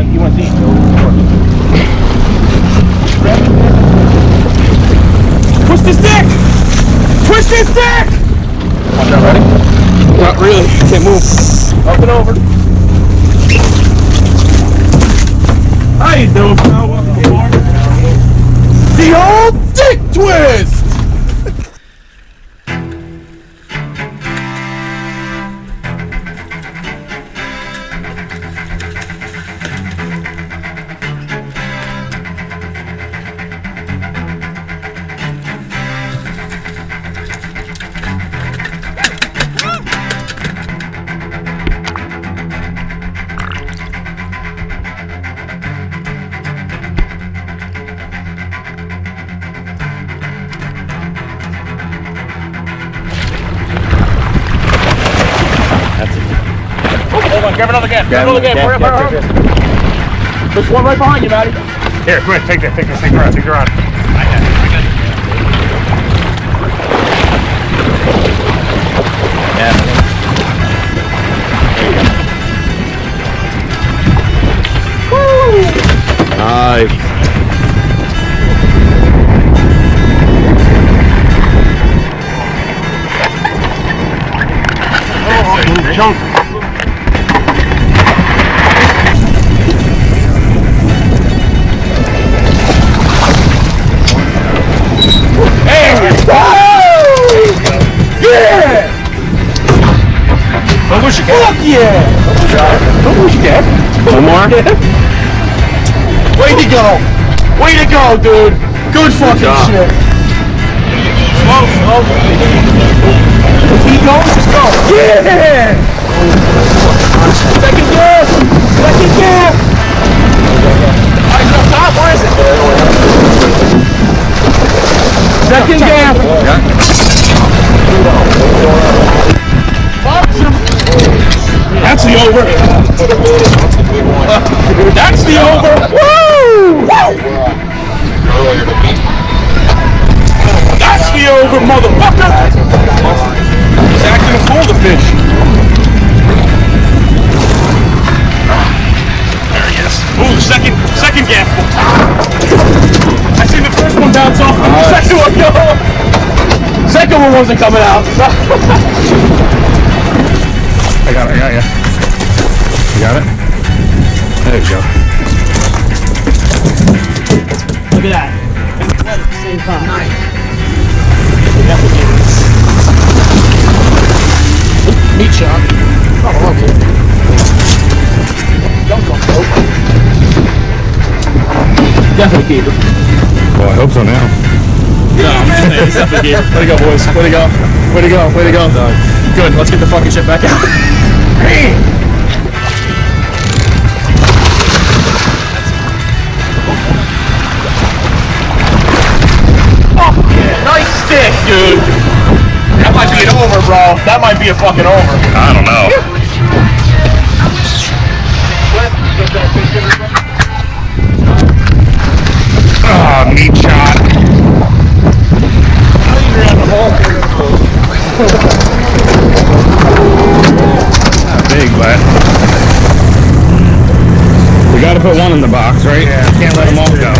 He wants to eat. Push the stick! Push the stick! Watch out, ready? Not really. Can't move. Up and over. How you doing, pal? Welcome aboard. The old dick twist! Hold on, grab another gaff. Grab another gaff. Hurry. There's one right behind you, Matty. Here, come here, take this thing around, take it around. I got it. Yeah. Woo! Nice. Oh, chunk. Fuck yeah! One more? Way to go! Way to go, dude! Good fucking shit! Slow. Keep going, just go! Yeah! Second gaff! Second gaff! Alright, is it up top? Where is it? Second gaff! That's the over. That's the over. Woo! That's the over, motherfucker. He's acting a fool, the fish. There he is. Ooh, second gaff. I seen the first one bounce off, and the second one go. Second one wasn't coming out. I got you. You got it? There you go. Look at that. At the same time. Nice. Meat shot. Oh, okay. Don't go. Definitely keeper. Well, I hope so now. No, I'm just saying, he's definitely keeper. Way to go, boys. Way to go. Way to go. Way to go. Good. Let's get the fucking shit back out. Hey! Oh, yeah. Nice stick, dude. That might be an over, bro. That might be a fucking over. I don't know. Oh, meat shot. Big, but we gotta put one in the box, right? Yeah, can't let them all go.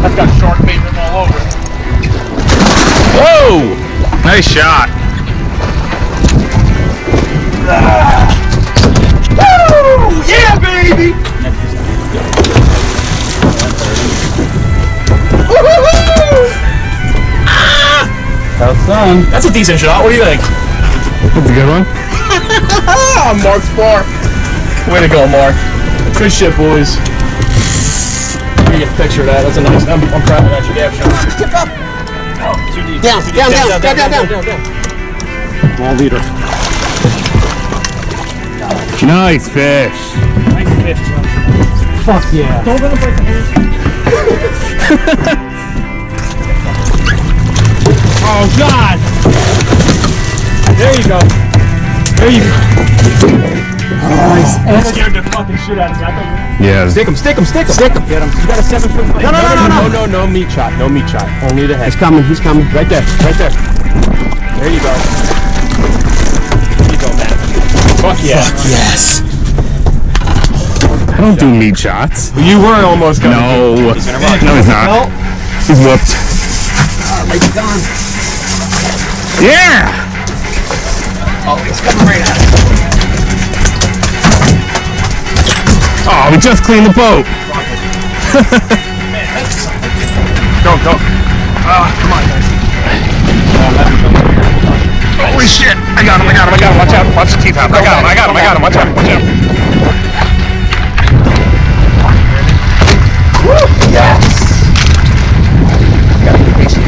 That's got shark bait written all over it. Whoa! Nice shot. Woo! Yeah, baby! That's a decent shot. What do you think? That's a good one. Mark's bar. Way to go, Mark. Good shit, boys. Let me get a picture of that. That's a nice. I'm proud of that. You gave shot. Oh, too deep. Down. Small leader. Nice fish. Nice fish, John. Fuck yeah. Don't let him break the hand. Oh, God! There you go. There you go. Nice. And scared the fucking shit out of me. I thought you... Yeah. Stick him. Get him. You got a 7-foot fight. No meat shot. No meat shot. Only the head. He's coming. Right there. There you go. There you go, man. Fuck yeah. Fuck yes. I don't do meat shots. You were almost gonna. No. No, he's not. He's whooped. It's gone. Yeah! Oh, it's coming right at us. Oh, we just cleaned the boat. Go. Come on, guys. Holy shit! I got him. Watch out. Watch the teeth out. I got him. Watch out. Woo! Yes! Gotta be patient.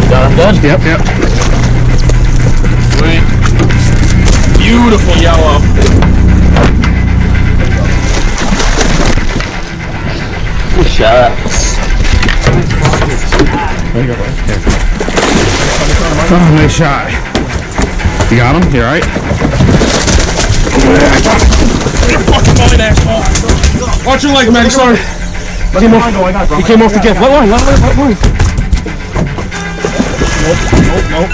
Got him done? Yep. Sweet. Beautiful yellow. Good shot. Oh, nice shot. You got him? You alright? Fucking mine, asshole. Watch your leg, man. Sorry. He came off the Gaff. Let line. Nope.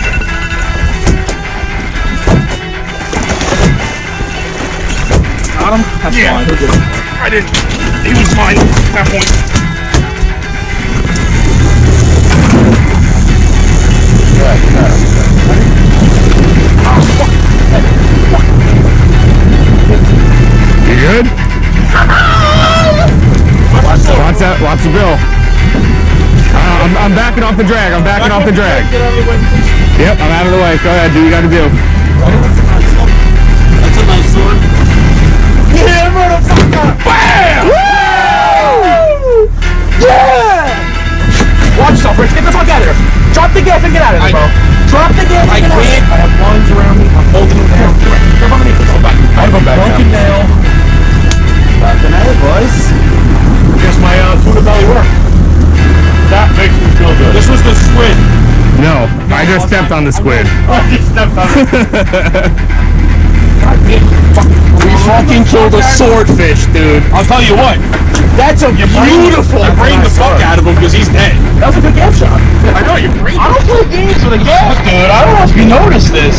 Got him? That's fine. I didn't. He was mine at that point. You good? Watch the bill. I'm backing off the drag. Yep, I'm out of the way. Go ahead, do what you gotta do. That's a nice sword. Yeah, motherfucker! Bam! Woo! Yeah! Watch yourself, Rich. Get the fuck out of here. Drop the Gaff and get out of here, bro. Drop the Gaff and get out of here. I have lines around me. I'm holding him down. Come on, go back. I have him back now. Nail. Back the nail, boys. Guess my tuna belly worked. That makes me feel good. This was the squid. No, I just stepped on the squid. I just stepped on it. We fucking killed a swordfish, dude. I'll tell you what. That's a beautiful. I brained the fuck out of him because he's dead. That was a good Gaff shot. I know, you brained. I don't play games with a Gaff, dude. I don't know if you noticed this.